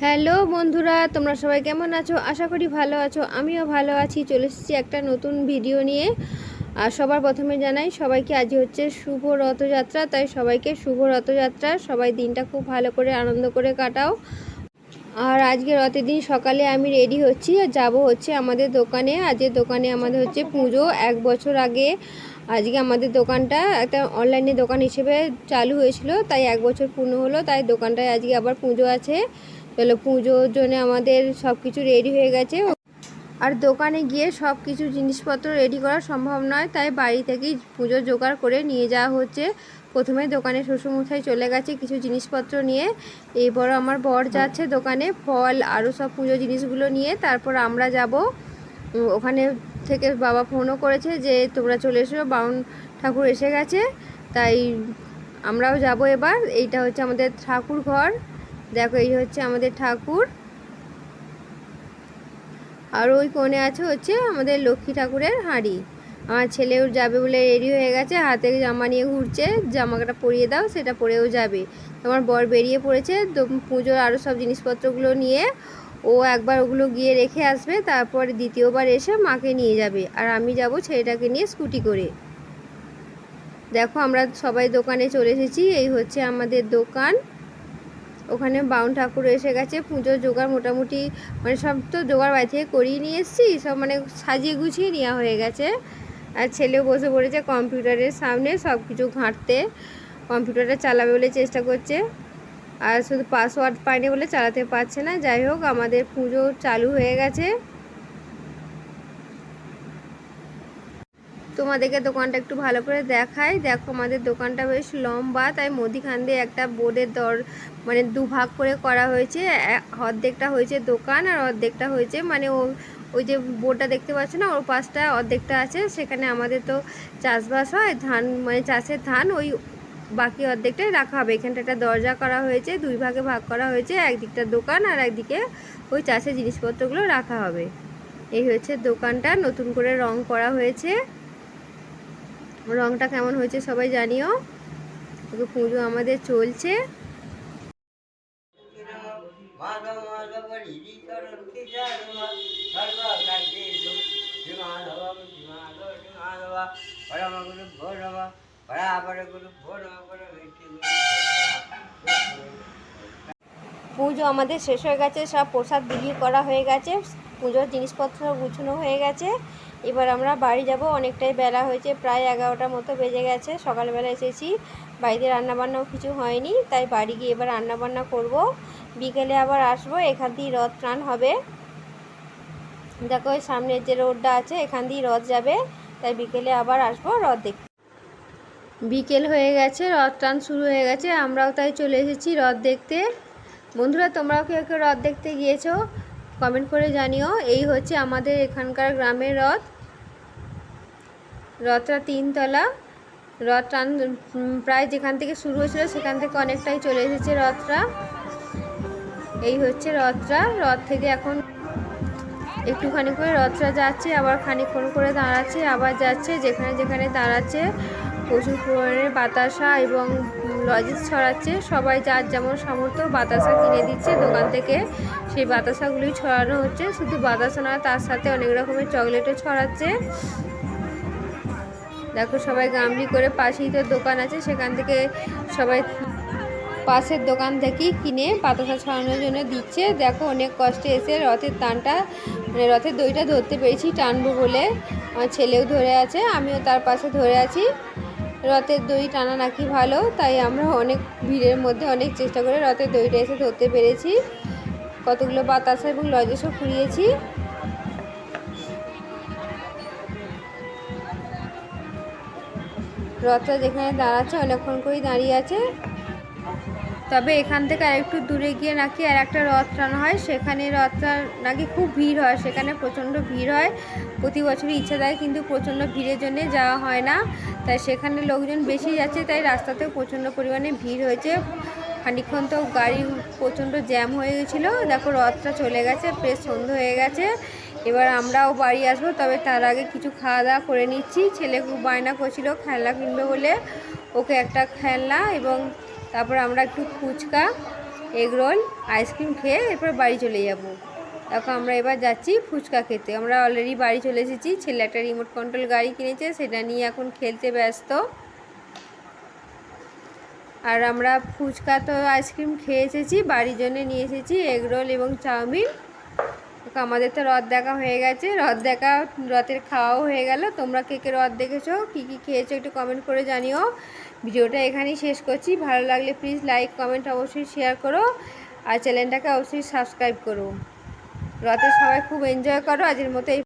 Hello বন্ধুরা, তোমরা সবাই কেমন আছো? আশা করি ভালো আছো। আমিও ভালো আছি। চলে এসেছি একটা নতুন ভিডিও নিয়ে। আর সবার প্রথমে জানাই সবাইকে আজ হচ্ছে শুভ রথযাত্রা, তাই সবাইকে শুভ রথযাত্রা। সবাই দিনটা খুব ভালো করে আনন্দ করে কাটাও। আর আজকে রথের দিন সকালে আমি রেডি হচ্ছি আর যাবো হচ্ছে আমাদের দোকানে। আজকের দোকানে আমাদের হচ্ছে পুজো। 1 বছর আগে আজকে আমাদের দোকানটা একটা অনলাইনে দোকান হিসেবে চালু হয়েছিল, তাই 1 বছর পূর্ণ হলো। তাই দোকানটায় আজকে আবার পুজো আছে। চলো, পুজোর জন্য আমাদের সব কিছু রেডি হয়ে গেছে। আর দোকানে গিয়ে সব কিছু জিনিসপত্র রেডি করা সম্ভব নয়, তাই বাড়ি থেকেই পুজো জোগাড় করে নিয়ে যাওয়া হচ্ছে। প্রথমে দোকানে শ্বশুরমশাই চলে গেছে কিছু জিনিসপত্র নিয়ে। এরপর আমার বর যাচ্ছে দোকানে ফল আরও সব পুজো জিনিসগুলো নিয়ে। তারপর আমরা যাব। ওখানে থেকে বাবা ফোনও করেছে যে তোমরা চলে এসো, বাউন ঠাকুর এসে গেছে। তাই আমরাও যাব এবার। এইটা হচ্ছে আমাদের ঠাকুর ঘর। দেখো, এই হচ্ছে আমাদের ঠাকুর। আর ওই কোণে আছে হচ্ছে আমাদের লক্ষ্মী ঠাকুরের হাঁড়ি। আমার ছেলেও যাবে বলে রেডি হয়ে গেছে, হাতে জামা নিয়ে ঘুরছে। জামাটা পরিয়ে দাও, সেটা পরেও যাবে। আমার বর বেরিয়ে পড়েছে পুজোর আরও সব জিনিসপত্রগুলো নিয়ে। ও একবার ওগুলো গিয়ে রেখে আসবে, তারপর দ্বিতীয়বার এসে মাকে নিয়ে যাবে। আর আমি যাব ছেলেটাকে নিয়ে স্কুটি করে। দেখো, আমরা সবাই দোকানে চলে এসেছি। এই হচ্ছে আমাদের দোকান। ওখানে বাউন ঠাকুর এসে গেছে। পুজোর জোগাড় মোটামুটি মানে সব তো জোগাড় বাড়ি থেকে করিয়ে নিয়ে এসেছি, সব মানে সাজিয়ে গুছিয়ে নেওয়া হয়ে গেছে। আর ছেলেও বসে পড়েছে কম্পিউটারের সামনে সব কিছু ঘাঁটতে। কম্পিউটারটা চালাবে বলে চেষ্টা করছে, আর শুধু পাসওয়ার্ড পায়নি বলে চালাতে পারছে না। যাই হোক, আমাদের পুজো চালু হয়ে গেছে। তোমাদেরকে দোকানটা একটু ভালো করে দেখাই। দেখো, আমাদের দোকানটা বেশ লম্বা, তাই মধ্যিখান দিয়ে একটা বোর্ডের মানে দুভাগ করে করা হয়েছে। অর্ধেকটা হয়েছে দোকান আর অর্ধেকটা হয়েছে মানে ওই যে বোর্ডটা দেখতে পাচ্ছ না, ওর পাশটা অর্ধেকটা আছে, সেখানে আমাদের তো চাষবাস হয়, ধান মানে চাষের ধান, ওই বাকি অর্ধেকটাই রাখা হবে। এখানটা একটা দরজা করা হয়েছে, 2 ভাগে ভাগ করা হয়েছে। একদিকটা দোকান আর একদিকে ওই চাষের জিনিসপত্রগুলো রাখা হবে। এই হচ্ছে দোকানটা, নতুন করে রং করা হয়েছে। রংটা কেমন হয়েছে সবাই জানিও। পুজো আমাদের চলছে। পুজো আমাদের শেষ হয়ে গেছে, সব প্রসাদ বিলি করা হয়ে গেছে, পুজোর জিনিসপত্র গুছানো হয়ে গেছে। এবার আমরা বাড়ি যাব। অনেকটাই বেলা হয়েছে, প্রায় 11টার মতো বেজে গেছে। সকালবেলা এসেছি, বাড়িতে রান্নাবান্নাও কিছু হয়নি, তাই বাড়ি গিয়ে এবার রান্নাবান্না করব। বিকেলে আবার আসবো, এখান দিয়েই রথ টান হবে। দেখো, ওই সামনের যে রোডটা আছে এখান দিয়েই রথ যাবে, তাই বিকেলে আবার আসবো রথ দেখতে। বিকেল হয়ে গেছে, রথ টান শুরু হয়ে গেছে, আমরাও তাই চলে এসেছি রথ দেখতে। বন্ধুরা, তোমরাও কেউ কেউ রথ দেখতে গিয়েছো? কমেন্ট করে জানিও। এই হচ্ছে আমাদের এখানকার গ্রামের রথ। রথটা 3 তলা। রথ টান প্রায় যেখান থেকে শুরু হয়েছিল সেখান থেকে অনেকটাই চলে এসেছে রথটা। এই হচ্ছে রথটা। রথ থেকে এখন একটুখানি করে রথটা যাচ্ছে, আবার খানিকক্ষণ করে দাঁড়াচ্ছে, আবার যাচ্ছে। যেখানে যেখানে দাঁড়াচ্ছে প্রচুর পরিমাণে বাতাসা এবং লজেন্স ছড়াচ্ছে। সবাই যার যেমন সামর্থ্য বাতাসা কিনে দিচ্ছে দোকান থেকে, সেই বাতাসাগুলি ছড়ানো হচ্ছে। শুধু বাতাসা নয়, তার সাথে অনেক রকমের চকলেটও ছড়াচ্ছে। দেখো, সবাই গামলি করে, পাশেই তো দোকান আছে, সেখান থেকে সবাই পাশের দোকান থেকেই কিনে বাতাসা ছড়ানোর জন্য দিচ্ছে। দেখো, অনেক কষ্টে এসে রথের টানটা মানে রথের দড়িটা ধরতে পেরেছি টানবো বলে। আমার ছেলেও ধরে আছে, আমিও তার পাশে ধরে আছি। রথের দড়ি টানা নাকি ভালো, তাই আমরা অনেক ভিড়ের মধ্যে অনেক চেষ্টা করে রথের দড়িটা এসে ধরতে পেরেছি। কতগুলো বাতাসা এবং লজেসও ফুরিয়েছি। রথটা যেখানে দাঁড়াচ্ছে অনেকক্ষণ করেই দাঁড়িয়ে আছে। তবে এখান থেকে আরেকটু দূরে গিয়ে নাকি আর একটা রথ টানা হয়, সেখানে রথটা নাকি খুব ভিড় হয়, সেখানে প্রচণ্ড ভিড় হয়। প্রতি বছরই ইচ্ছা দেয়, কিন্তু প্রচণ্ড ভিড়ের জন্যে যাওয়া হয় না। তাই সেখানে লোকজন বেশি যাচ্ছে, তাই রাস্তাতেও প্রচণ্ড পরিমাণে ভিড় হয়েছে। খানিকক্ষণ তো গাড়ি প্রচণ্ড জ্যাম হয়ে গেছিলো। দেখো, রথটা চলে গেছে, বেশ সন্ধ্যা হয়ে গেছে। এবার আমরাও বাড়ি আসবো, তবে তার আগে কিছু খাওয়া দাওয়া করে নিচ্ছি। ছেলে খুব বায়না করছিল খেলনা কিনবে বলে, ওকে একটা খেলনা এবং তারপর আমরা একটু ফুচকা এগ রোল আইসক্রিম খেয়ে এরপর বাড়ি চলে যাব। দেখো আমরা এবার যাচ্ছি ফুচকা খেতে। আমরা অলরেডি বাড়ি চলে এসেছি। ছেলে একটা রিমোট কন্ট্রোল গাড়ি কিনেছে, সেটা নিয়ে এখন খেলতে ব্যস্ত। আর আমরা ফুচকা তো আইসক্রিম খেয়ে এসেছি, বাড়ির জন্য নিয়ে এসেছি এগ রোল এবং চাউমিন। আমাদের তো রথ দেখা হয়ে গেছে, রথের খাওয়াও হয়ে গেল। তোমরা কে কে রথ দেখেছো, কী কী খেয়েছো একটু কমেন্ট করে জানিও। ভিডিওটা এখানেই শেষ করছি। ভালো লাগলে প্লিজ লাইক কমেন্ট অবশ্যই শেয়ার করো, আর চ্যানেলটাকে অবশ্যই সাবস্ক্রাইব করো। রথে সবাই খুব এনজয় করো। আজকের মতো